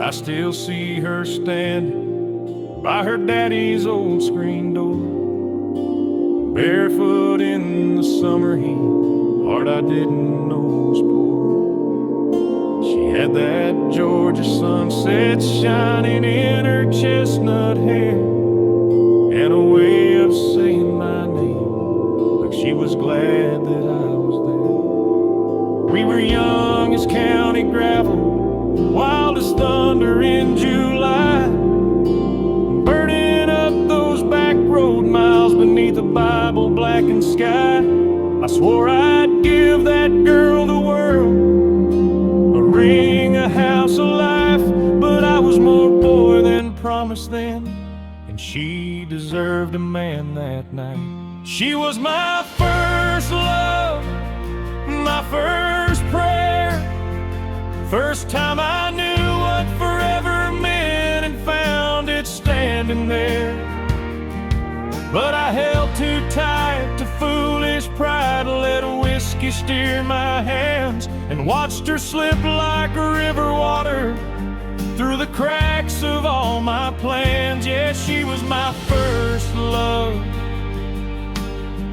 I still see her standing by her daddy's old screen door, barefoot in the summer heat, heart I didn't know was poor. She had that Georgia sunset shining in her chestnut hair, and a way of saying my name like she was glad that I was there. We were young as county gravel, wild as thunder in July, burning up those back road miles beneath a Bible blackened sky. I swore I'd give that girl the world, a ring, a house, a life, but I was more boy than promised then, and she deserved a man that night. She was my first love, my first prayer, first time I knew what forever meant and found it standing there. But I held too tight to foolish pride, let whiskey steer my hands, and watched her slip like river water through the cracks of all my plans. Yeah, she was my first love,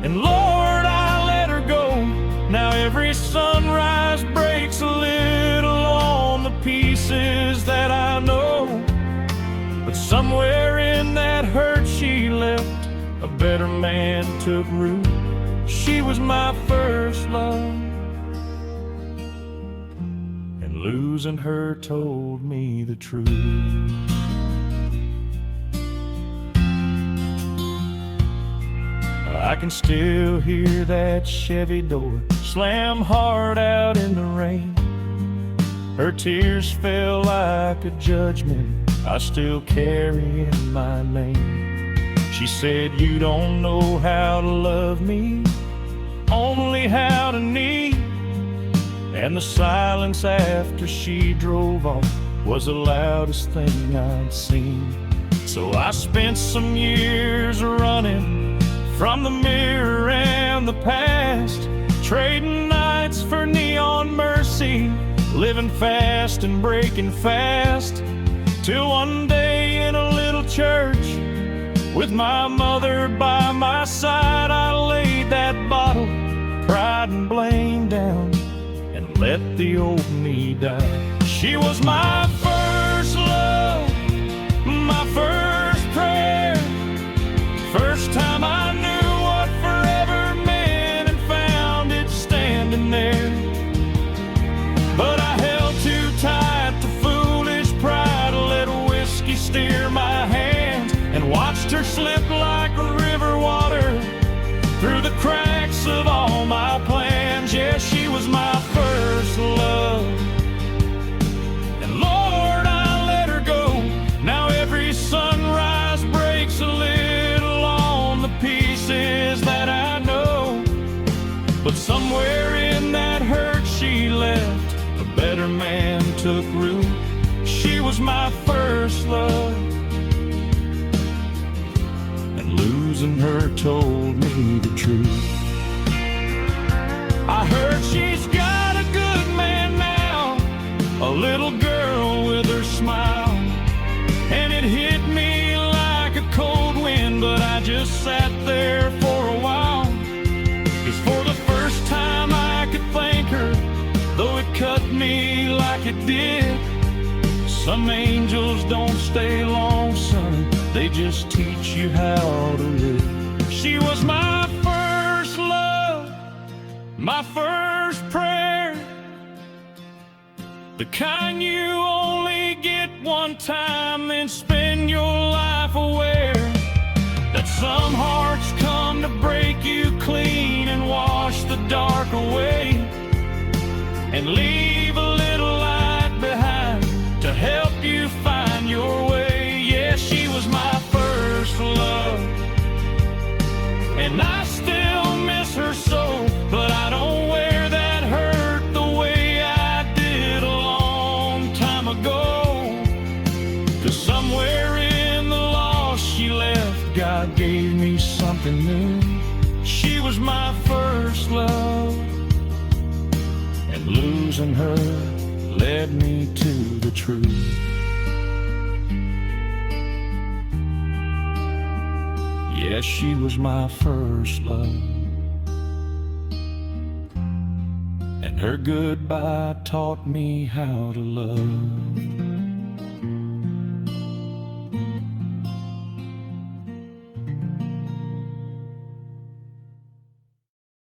and Lord, I let her go. Now every sunrise breaks a little on the pieces that I know, but somewhere in that hurt she left, a better man took root. She was my first love, and losing her told me the truth. I can still hear that Chevy door slam hard out in the rain. Her tears fell like a judgment I still carry in my name. She said, you don't know how to love me, only how to need. And the silence after she drove off was the loudest thing I'd seen. So I spent some years running from the mirror and the past, trading nights for neon mercy, living fast and breaking fast, till one day in a little church with my mother by my side, I laid that bottle, pride and blame down, and let the old me die. She was my first love, my first prayer, first time I knew what forever meant and found it standing there. But I held too tight to foolish pride, let whiskey steer my hands, and watched her slip like river water through the cracks of all my plans. Yeah, she was my first love, and Lord, I let her go. Now every sunrise breaks a little on the pieces that I know, but somewhere in that hurt she left, a better man took root. She was my first love, and losing her told me the truth. I heard she's got a good man now, a little girl with her smile, and it hit me like a cold wind, but I just sat there for a while. 'Cause for the first time I could thank her, though it cut me like it did. Some angels don't stay long, son, they just teach you how to live. She was my first love, my first prayer, the kind you only get one time, then spend your life aware that some hearts come to break you clean and wash the dark away, and leave a little light behind to help you find your way. Yeah, she was my first love, and I still miss her so, but I don't wear that hurt the way I did a long time ago. 'Cause somewhere in the loss she left, God gave me something new. She was my first love, and losing her led me to the truth. Yes, she was my first love, and her goodbye taught me how to love.